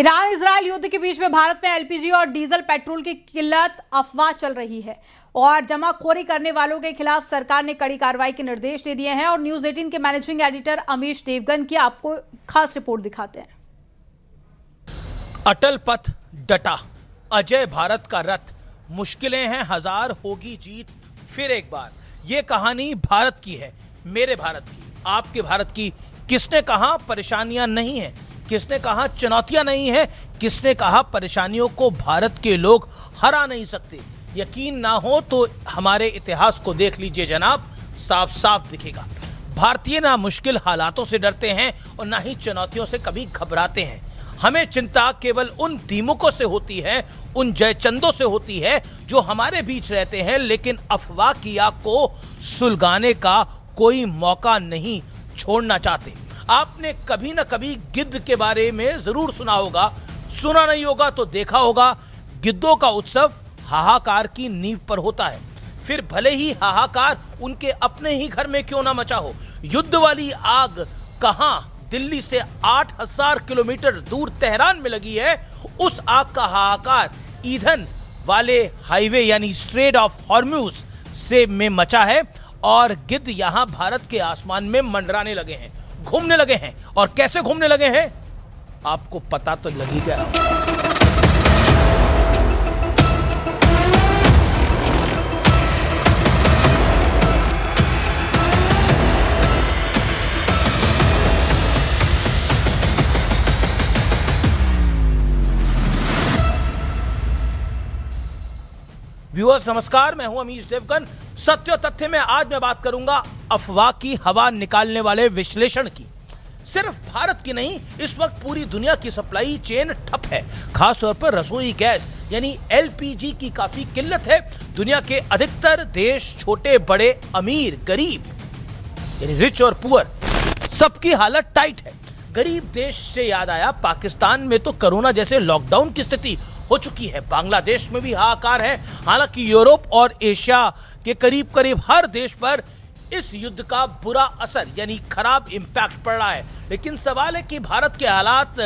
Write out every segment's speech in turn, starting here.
Iran Israel युद्ध के बीच में भारत में एलपीजी और डीजल पेट्रोल की किल्लत अफवाह चल रही है और जमाखोरी करने वालों के खिलाफ सरकार ने कड़ी कार्रवाई के निर्देश दे दिए हैं। और न्यूज 18 के मैनेजिंग एडिटर अमीश देवगन की आपको खास रिपोर्ट दिखाते हैं। अटल पथ डटा, अजय भारत का रथ, मुश्किलें हैं हजार, होगी जीत फिर एक बार। ये कहानी भारत की है, मेरे भारत की, आपके भारत की। किसने कहा परेशानियां नहीं है, किसने कहा चुनौतियां नहीं है, किसने कहा परेशानियों को भारत के लोग हरा नहीं सकते। यकीन ना हो तो हमारे इतिहास को देख लीजिए जनाब, साफ साफ दिखेगा। भारतीय ना मुश्किल हालातों से डरते हैं और ना ही चुनौतियों से कभी घबराते हैं। हमें चिंता केवल उन दीमकों से होती है, उन जयचंदों से होती है जो हमारे बीच रहते हैं लेकिन अफवाह की आग को सुलगाने का कोई मौका नहीं छोड़ना चाहते। आपने कभी ना कभी गिद्ध के बारे में जरूर सुना होगा, सुना नहीं होगा तो देखा होगा। गिद्धों का उत्सव हाहाकार की नींव पर होता है, फिर भले ही हाहाकार उनके अपने ही घर में क्यों ना मचा हो। युद्ध वाली आग कहां दिल्ली से 8000 किलोमीटर दूर तेहरान में लगी है, उस आग का हाहाकार ईंधन वाले हाईवे यानी स्ट्रेट ऑफ हॉर्म्यूज से में मचा है और गिद्ध यहां भारत के आसमान में मंडराने लगे हैं, घूमने लगे हैं। और कैसे घूमने लगे हैं आपको पता तो लग ही गया। व्यूअर्स नमस्कार, मैं हूं अमीश देवगन। सत्य और तथ्य में आज मैं बात करूंगा अफवाह की हवा निकालने वाले विश्लेषण की। सिर्फ भारत की नहीं, इस वक्त पूरी दुनिया की सप्लाई चेन ठप है। खासतौर पर रसोई गैस यानी एलपीजी की काफी किल्लत है। दुनिया के अधिकतर देश, छोटे बड़े, अमीर गरीब यानी रिच और पुअर, सबकी हालत टाइट है। गरीब देश से याद आया, पाकिस्तान में तो कोरोना जैसे लॉकडाउन की स्थिति हो चुकी है। बांग्लादेश में भी हाहाकार है। हालांकि यूरोप और एशिया के करीब करीब हर देश पर इस युद्ध का बुरा असर यानी खराब इंपैक्ट पड़ रहा है। लेकिन सवाल है कि भारत के हालात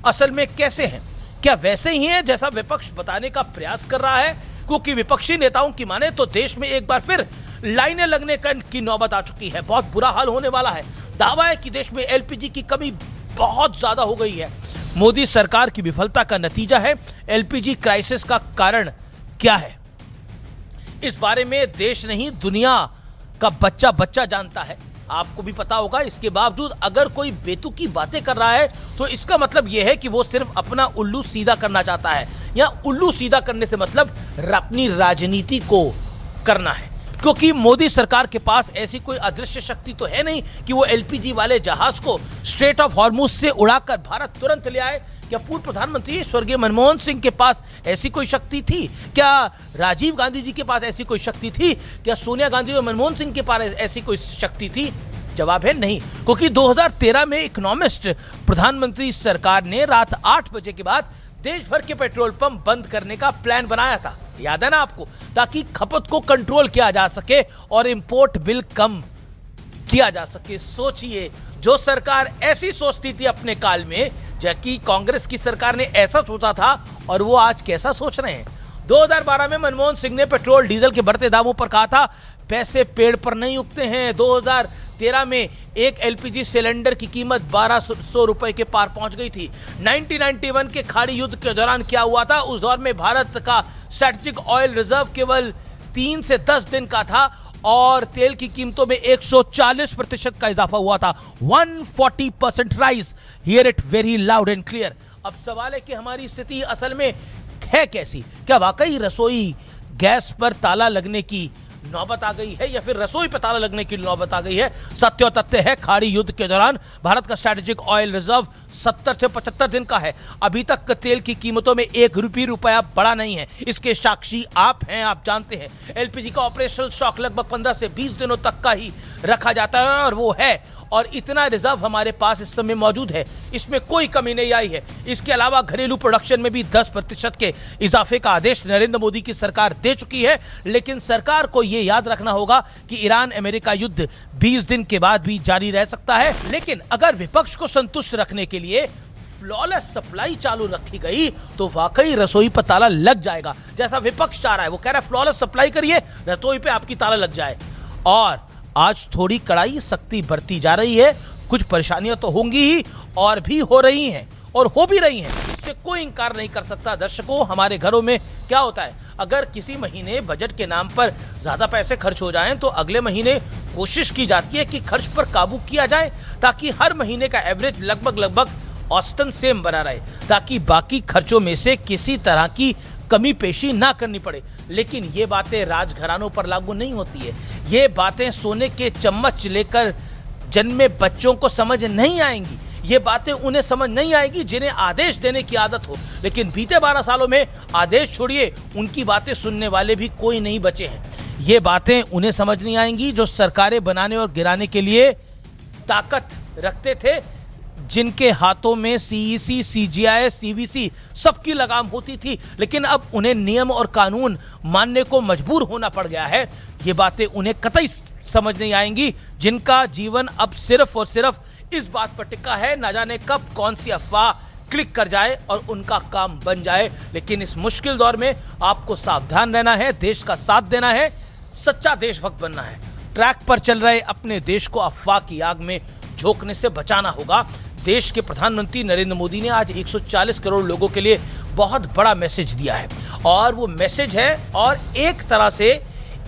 असल में कैसे हैं? क्या वैसे ही हैं जैसा विपक्ष बताने का प्रयास कर रहा है? क्योंकि विपक्षी नेताओं की माने तो देश में एक बार फिर लाइनें लगने की नौबत आ चुकी है। बहुत बुरा हाल होने वाला है। दावा है कि देश में एलपीजी की कमी बहुत ज्यादा हो गई है। मोदी सरकार की विफलता का नतीजा है। एलपीजी क्राइसिस का कारण क्या है, इस बारे में देश नहीं दुनिया का बच्चा बच्चा जानता है। आपको भी पता होगा। इसके बावजूद अगर कोई बेतुकी बातें कर रहा है तो इसका मतलब यह है कि वो सिर्फ अपना उल्लू सीधा करना चाहता है, या उल्लू सीधा करने से मतलब अपनी राजनीति को करना है। क्योंकि मोदी सरकार के पास ऐसी कोई अदृश्य शक्ति तो है नहीं कि वो एलपीजी वाले जहाज को स्ट्रेट ऑफ हॉर्मुज से उड़ाकर भारत तुरंत ले आए। क्या पूर्व प्रधानमंत्री स्वर्गीय मनमोहन सिंह के पास ऐसी कोई शक्ति थी? क्या राजीव गांधी जी के पास ऐसी कोई शक्ति थी? क्या सोनिया गांधी और मनमोहन सिंह के पास ऐसी कोई शक्ति थी? जवाब है नहीं। क्योंकि 2013 में इकोनॉमिस्ट प्रधानमंत्री सरकार ने रात 8 बजे के बाद देश भर के पेट्रोल पंप बंद करने का प्लान बनाया था, याद है ना आपको, ताकि खपत को कंट्रोल किया जा सके और इंपोर्ट बिल कम किया जा सके। सोचिए, जो सरकार ऐसी सोचती थी अपने काल में, जबकि कांग्रेस की सरकार ने ऐसा सोचा था, और वो आज कैसा सोच रहे हैं। 2012 में मनमोहन सिंह ने पेट्रोल डीजल के बढ़ते दामों पर कहा था पैसे पेड़ पर नहीं उगते हैं। 2013 में एक एलपीजी सिलेंडर की कीमत 1200 रुपए के पार पहुंच गई थी। 1991 के खाड़ी युद्ध के दौरान क्या हुआ था? उस दौर में भारत का स्ट्रैटेजिक ऑयल रिजर्व केवल 3 से 10 दिन का था और तेल की कीमतों में 140% का इजाफा हुआ था। 140% rise. Here it very loud and clear. अब सवाल है कि हमारी स्थिति असल में है कैसी? क्या वाकई रसोई गैस पर ताला लगने की नौबत आ गई है, या फिर रसोई पर ताला लगने की नौबत आ गई है? सत्य और तथ्य है, खाड़ी युद्ध के दौरान भारत का स्ट्रैटेजिक ऑयल रिजर्व 70 से 75 दिन का है। अभी तक तेल की कीमतों में 1 रुपया बढ़ा नहीं है। इसके साक्षी आप हैं, आप जानते हैं। एलपीजी का ऑपरेशनल स्टॉक लगभग 15 से 20 दिनों तक का ही रखा जाता है और वो है, और इतना रिजर्व हमारे पास इस समय मौजूद है। इसमें कोई कमी नहीं आई है। इसके अलावा घरेलू प्रोडक्शन में भी 10% के इजाफे का आदेश नरेंद्र मोदी की सरकार दे चुकी है। लेकिन सरकार को यह याद रखना होगा कि ईरान अमेरिका युद्ध 20 दिन के बाद भी जारी रह सकता है। लेकिन अगर विपक्ष को संतुष्ट रखने के लिए फ्लॉलेस सप्लाई चालू रखी गई तो वाकई रसोई पर ताला लग जाएगा। जैसा विपक्ष चाह रहा है, वो कह रहा है फ्लॉलेस सप्लाई करिए, रसोई पे आपकी ताला लग जाए। और आज थोड़ी कड़ाई सख्ती बरती जा रही है। कुछ परेशानियां तो होंगी ही और भी हो रही हैं और हो भी रही हैं, इससे कोई इंकार नहीं कर सकता। दर्शकों, हमारे घरों में क्या होता है, अगर किसी महीने बजट के नाम पर ज्यादा पैसे खर्च हो जाएं तो अगले महीने कोशिश की जाती है कि खर्च पर काबू किया जाए, ताकि हर महीने का एवरेज लगभग औसतन सेम बना रहे, ताकि बाकी खर्चों में से किसी तरह की कमी पेशी ना करनी पड़े। लेकिन ये बातें राजघरानों पर लागू नहीं होती है। ये बातें सोने के चम्मच लेकर जन्मे बच्चों को समझ नहीं आएंगी। ये बातें उन्हें समझ नहीं आएगी जिन्हें आदेश देने की आदत हो। लेकिन बीते 12 सालों में आदेश छोड़िए, उनकी बातें सुनने वाले भी कोई नहीं बचे हैं। ये बातें उन्हें समझ नहीं आएंगी जो सरकारें बनाने और गिराने के लिए ताकत रखते थे, जिनके हाथों में सीईसी, सीजीआई, सीवीसी सबकी लगाम होती थी, लेकिन अब उन्हें नियम और कानून मानने को मजबूर होना पड़ गया है। ये बातें उन्हें कतई समझ नहीं आएंगी जिनका जीवन अब सिर्फ और सिर्फ इस बात पर टिका है, ना जाने कब कौन सी अफवाह क्लिक कर जाए और उनका काम बन जाए। लेकिन इस मुश्किल दौर में आपको सावधान रहना है, देश का साथ देना है, सच्चा देशभक्त बनना है। ट्रैक पर चल रहे अपने देश को अफवाह की आग में झोंकने से बचाना होगा। देश के प्रधानमंत्री नरेंद्र मोदी ने आज 140 करोड़ लोगों के लिए बहुत बड़ा मैसेज दिया है, और वो मैसेज है और एक तरह से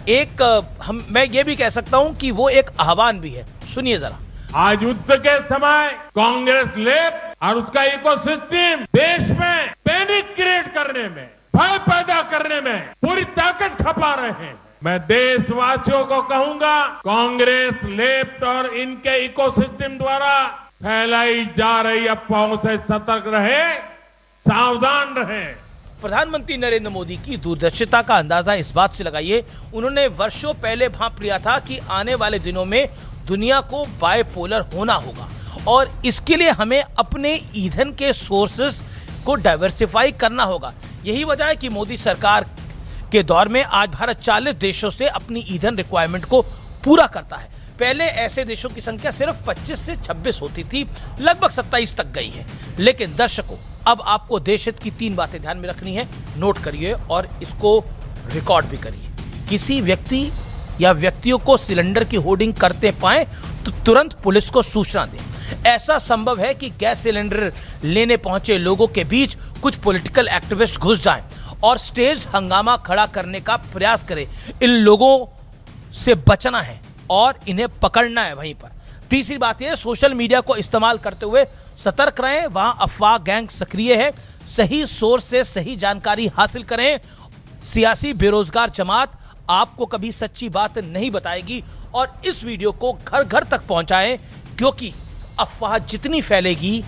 मैं ये भी कह सकता हूं कि वो एक आह्वान भी है। सुनिए जरा। आज युद्ध के समय कांग्रेस लेफ्ट और उसका इकोसिस्टम देश में पैनिक क्रिएट करने में, भय पैदा करने में पूरी ताकत खपा रहे हैं। मैं देशवासियों को कहूंगा, कांग्रेस लेफ्ट और इनके इकोसिस्टम द्वारा फैलाई जा रही अफवाहों से सतर्क रहे, सावधान रहे। प्रधानमंत्री नरेंद्र मोदी की दूरदर्शिता का अंदाजा इस बात से लगाइए, उन्होंने वर्षों पहले भांप लिया था कि आने वाले दिनों में दुनिया को बायपोलर होना होगा और इसके लिए हमें अपने ईंधन के सोर्सेस को डाइवर्सिफाई करना होगा। यही वजह है कि मोदी सरकार के दौर में आज भारत 40 देशों से अपनी ईंधन रिक्वायरमेंट को पूरा करता है। पहले ऐसे देशों की संख्या सिर्फ 25 से 26 होती थी, लगभग 27 तक गई है। लेकिन दर्शकों, अब आपको देश हित की 3 बातें ध्यान में रखनी है, नोट करिए और इसको रिकॉर्ड भी करिए। किसी व्यक्ति या व्यक्तियों को सिलेंडर की होर्डिंग करते पाएं तो तुरंत पुलिस को सूचना दें। ऐसा संभव है कि गैस सिलेंडर लेने पहुंचे लोगों के बीच कुछ पॉलिटिकल एक्टिविस्ट घुस जाएं और स्टेज हंगामा खड़ा करने का प्रयास करें। इन लोगों से बचना है और इन्हें पकड़ना है वहीं पर। तीसरी बात यह, सोशल मीडिया को इस्तेमाल करते हुए सतर्क रहें, वहां अफवाह गैंग सक्रिय है। सही सोर्स से सही जानकारी हासिल करें। सियासी बेरोजगार जमात आपको कभी सच्ची बात नहीं बताएगी और इस वीडियो को घर घर तक पहुंचाएं, क्योंकि अफवाह जितनी फैलेगी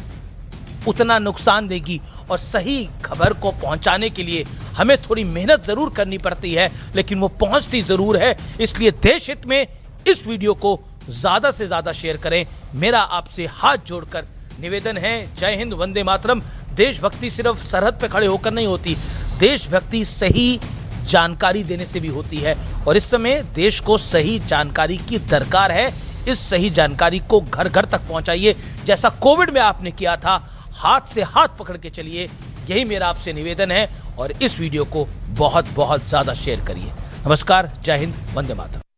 उतना नुकसान देगी और सही खबर को पहुंचाने के लिए हमें थोड़ी मेहनत जरूर करनी पड़ती है, लेकिन वो पहुंचती जरूर है। इसलिए देश हित में इस वीडियो को ज्यादा से ज्यादा शेयर करें। मेरा आपसे हाथ जोड़कर निवेदन है, जय हिंद, वंदे मातरम। देशभक्ति सिर्फ सरहद पे खड़े होकर नहीं होती, देशभक्ति सही जानकारी देने से भी होती है और इस समय देश को सही जानकारी की दरकार है। इस सही जानकारी को घर घर तक पहुंचाइए, जैसा कोविड में आपने किया था। हाथ से हाथ पकड़ के चलिए, यही मेरा आपसे निवेदन है और इस वीडियो को बहुत बहुत ज्यादा शेयर करिए। नमस्कार, जय हिंद, वंदे मातरम।